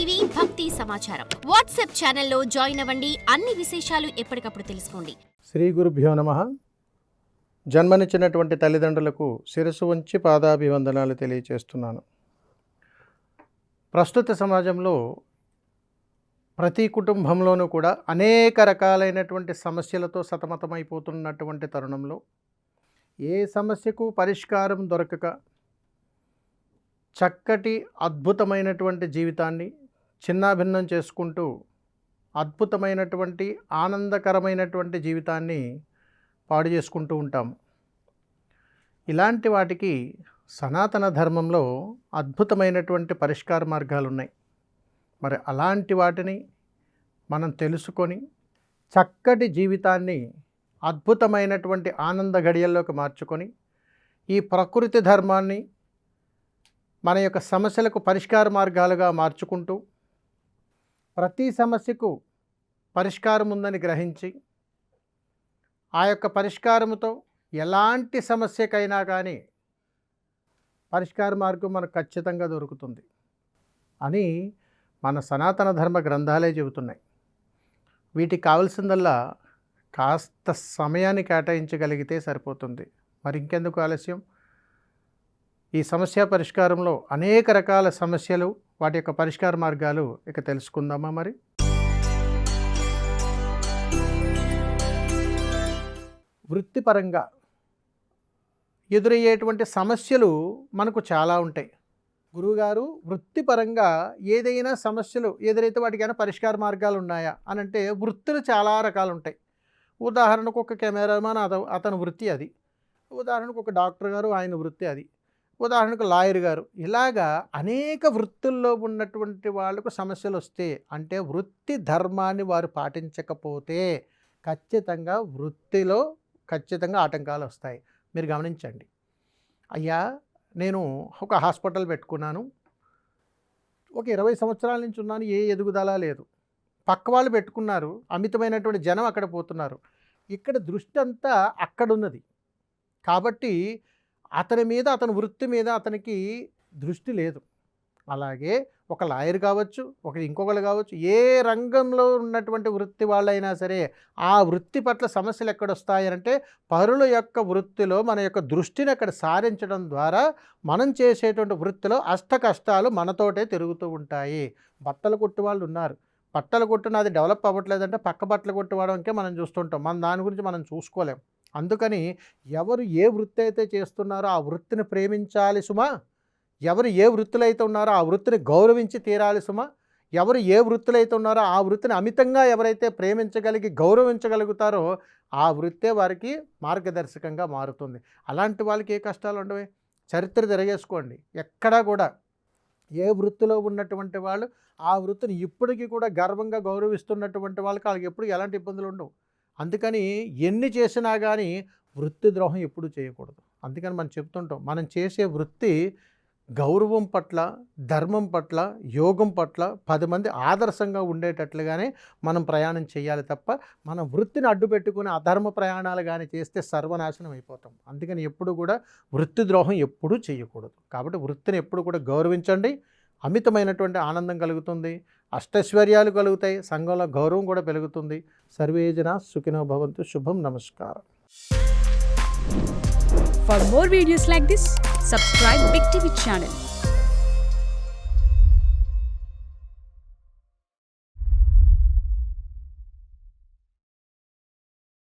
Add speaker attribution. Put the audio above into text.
Speaker 1: TV భక్తి సమాచారం WhatsApp ఛానల్లో జాయిన్ అవ్వండి. అన్ని విశేషాలు ఎప్పటికప్పుడు తెలుసుకోండి.
Speaker 2: శ్రీ గురుభ్యో నమః. జన్మనిచ్చినటువంటి తల్లిదండ్రులకు శిరస్సు వంచి పాదాభివందనాలు తెలియచేస్తున్నాను. ప్రస్తుత సమాజంలో ప్రతి కుటుంబంలోనూ కూడా అనేక రకాలైనటువంటి సమస్యలతో సతమతమైపోతున్నటువంటి తరుణంలో ఏ సమస్యకు పరిష్కారం దొరకక చక్కటి అద్భుతమైనటువంటి జీవితాన్ని చిన్నాభిన్నం చేసుకుంటూ అద్భుతమైనటువంటి ఆనందకరమైనటువంటి జీవితాన్ని పాడు చేసుకుంటూ ఉంటాము. ఇలాంటి వాటికి సనాతన ధర్మంలో అద్భుతమైనటువంటి పరిష్కార మార్గాలు ఉన్నాయి. మరి అలాంటి వాటిని మనం తెలుసుకొని చక్కటి జీవితాన్ని అద్భుతమైనటువంటి ఆనంద గడియల్లోకి మార్చుకొని ఈ ప్రకృతి ధర్మాన్ని మన యొక్క సమస్యలకు పరిష్కార మార్గాలుగా మార్చుకుంటూ ప్రతి సమస్యకు పరిష్కారం ఉందని గ్రహించి ఆ యొక్క పరిష్కారముతో ఎలాంటి సమస్యకైనా కానీ పరిష్కార మార్గం మనకు ఖచ్చితంగా దొరుకుతుంది అని మన సనాతన ధర్మ గ్రంథాలే చెబుతున్నాయి. వీటికి కావాల్సిందల్లా కాస్త సమయాన్ని కేటాయించగలిగితే సరిపోతుంది. మరి ఇంకెందుకు ఆలస్యం? ఈ సమస్య పరిష్కారంలో అనేక రకాల సమస్యలు, వాటి యొక్క పరిష్కార మార్గాలు ఇక తెలుసుకుందామా? మరి వృత్తిపరంగా ఎదురయ్యేటువంటి సమస్యలు మనకు చాలా ఉంటాయి. గురువుగారు, వృత్తిపరంగా ఏదైనా సమస్యలు ఎదురైతే వాటికైనా పరిష్కార మార్గాలు ఉన్నాయా అని అంటే, వృత్తులు చాలా రకాలు ఉంటాయి. ఉదాహరణకు ఒక కెమెరామాన్ అతని వృత్తి అది. ఉదాహరణకు ఒక డాక్టర్ గారు, ఆయన వృత్తి అది. ఉదాహరణకు లాయర్ గారు. ఇలాగా అనేక వృత్తుల్లో ఉన్నటువంటి వాళ్ళకు సమస్యలు వస్తే, అంటే వృత్తి ధర్మాన్ని వారు పాటించకపోతే ఖచ్చితంగా వృత్తిలో ఖచ్చితంగా ఆటంకాలు వస్తాయి. మీరు గమనించండి. అయ్యా, నేను ఒక హాస్పిటల్ పెట్టుకున్నాను, ఒక 20 సంవత్సరాల నుంచి ఉన్నాను, ఏ ఎదుగుదల లేదు. పక్క వాళ్ళు పెట్టుకున్నారు, అమితమైనటువంటి జనం అక్కడ పోతున్నారు. ఇక్కడ దృష్టి అంతా అక్కడున్నది కాబట్టి అతని మీద, అతని వృత్తి మీద అతనికి దృష్టి లేదు. అలాగే ఒక లాయర్ కావచ్చు, ఇంకొకరు కావచ్చు, ఏ రంగంలో ఉన్నటువంటి వృత్తి వాళ్ళైనా సరే ఆ వృత్తి పట్ల సమస్యలు ఎక్కడొస్తాయనంటే, పరుల యొక్క వృత్తిలో మన యొక్క దృష్టిని అక్కడ సారించడం ద్వారా మనం చేసేటువంటి వృత్తిలో అష్ట కష్టాలు మనతోటే తిరుగుతూ ఉంటాయి. బట్టలు కుట్టు వాళ్ళు ఉన్నారు, బట్టలు కుట్టున అది డెవలప్ అవ్వట్లేదంటే పక్క బట్టలు కుట్టుకోవడానికే మనం చూస్తుంటాం, మన దాని గురించి మనం చూసుకోలేం. అందుకని ఎవరు ఏ వృత్తి అయితే చేస్తున్నారో ఆ వృత్తిని ప్రేమించాలి సుమా. ఎవరు ఏ వృత్తులు అయితే ఉన్నారో ఆ వృత్తిని గౌరవించి తీరాలి సుమా. ఎవరు ఏ వృత్తులు అయితే ఉన్నారో ఆ వృత్తిని అమితంగా ఎవరైతే ప్రేమించగలిగి గౌరవించగలుగుతారో ఆ వృత్తే వారికి మార్గదర్శకంగా మారుతుంది. అలాంటి వాళ్ళకి ఏ కష్టాలు ఉండవే. చరిత్ర తిరగేసుకోండి, ఎక్కడా కూడా ఏ వృత్తిలో ఉన్నటువంటి వాళ్ళు ఆ వృత్తిని ఇప్పటికీ కూడా గర్వంగా గౌరవిస్తున్నటువంటి వాళ్ళకి ఎప్పుడు ఎలాంటి ఇబ్బందులు ఉండవు. అందుకని ఎన్ని చేసినా కానీ వృత్తి ద్రోహం ఎప్పుడు చేయకూడదు. అందుకని మనం చెప్తుంటాం, మనం చేసే వృత్తి గౌరవం పట్ల, ధర్మం పట్ల, యోగం పట్ల 10 మంది ఆదర్శంగా ఉండేటట్లుగానే మనం ప్రయాణం చేయాలి తప్ప మన వృత్తిని అడ్డు పెట్టుకుని అధర్మ ప్రయాణాలు కానీ చేస్తే సర్వనాశనం అయిపోతాం. అందుకని ఎప్పుడు కూడా వృత్తి ద్రోహం ఎప్పుడూ చేయకూడదు. కాబట్టి వృత్తిని ఎప్పుడు కూడా గౌరవించండి. అమితమైనటువంటి ఆనందం కలుగుతుంది, అష్టైశ్వర్యాలు కలుగుతాయి, సంఘంలో గౌరవం కూడా పెరుగుతుంది. సర్వే జనా సుఖినో భవంతు. శుభం. నమస్కారం.
Speaker 3: For more videos like this, subscribe Big TV channel.